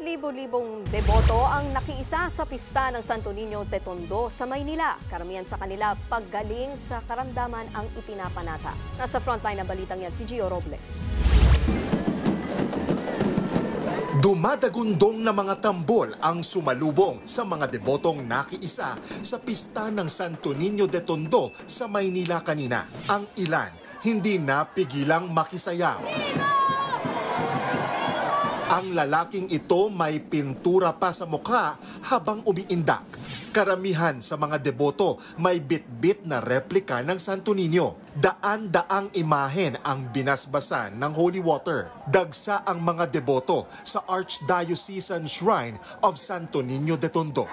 libo-libong deboto ang nakiisa sa pista ng Santo Niño de Tondo sa Maynila. Karamihan sa kanila paggaling sa karamdaman ang ipinapanata. Nasa frontline ng balitang yan si Gio Robles. Dumadagundong na mga tambol ang sumalubong sa mga debotong nakiisa sa pista ng Santo Niño de Tondo sa Maynila kanina. Ang ilan hindi napigilang makisayaw. Ang lalaking ito may pintura pa sa mukha habang umiindak. Karamihan sa mga deboto may bit-bit na replika ng Santo Niño. Daan-daang imahen ang binasbasan ng holy water. Dagsa ang mga deboto sa Archdiocesan Shrine of Santo Niño de Tondo.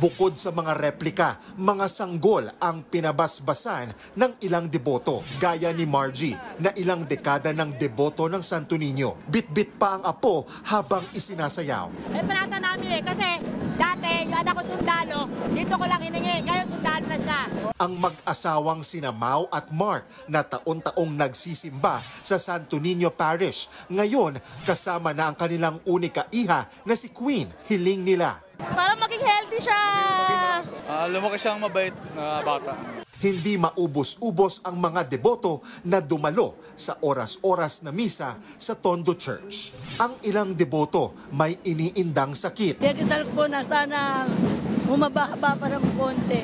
Bukod sa mga replika, mga sanggol ang pinabasbasan ng ilang deboto, gaya ni Margie na ilang dekada ng deboto ng Santo Niño. Bit-bit pa ang apo habang isinasayaw. Panata namin kasi dati yung anak ko sundalo, dito ko lang hiningi, ngayon sundalo na siya. Ang mag-asawang sina Mau at Mark na taon-taong nagsisimba sa Santo Niño Parish, ngayon kasama na ang kanilang unika iha na si Queen. Hiling nila Para maging healthy siya. Lumaki siyang mabait na bata. hindi maubos-ubos ang mga deboto na dumalo sa oras-oras na misa sa Tondo Church. Ang ilang deboto may iniindang sakit. Dagdal po na sana humaba-haba pa ng konti.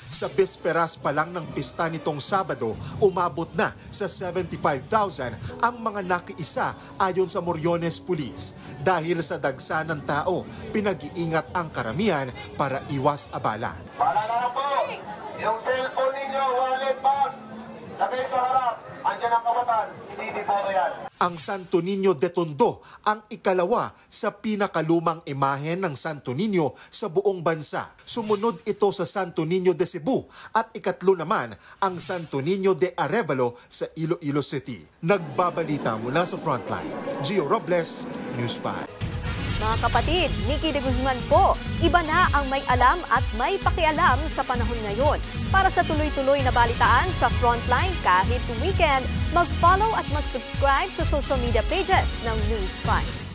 Sa bisperas pa lang ng pista nitong Sabado, umabot na sa 75,000 ang mga nakiisa ayon sa Moriones Police. Dahil sa dagsa ng tao, pinag-iingat ang karamihan para iwas abala. Paalala po, yung cellphone ninyo, wallet, bag, lagay sa harap. Andiyan ang kabataan, hindi deboto yan. Ang Santo Niño de Tondo ang ikalawa sa pinakalumang imahen ng Santo Niño sa buong bansa. Sumunod ito sa Santo Niño de Cebu at ikatlo naman ang Santo Niño de Arevalo sa Iloilo City. Nagbabalita mula sa Frontline, Gio Robles, News 5. Mga kapatid, Nikki de Guzman po, iba na ang may alam at may pakialam sa panahon ngayon. Para sa tuloy-tuloy na balitaan sa Frontline kahit weekend, mag-follow at mag-subscribe sa social media pages ng News 5.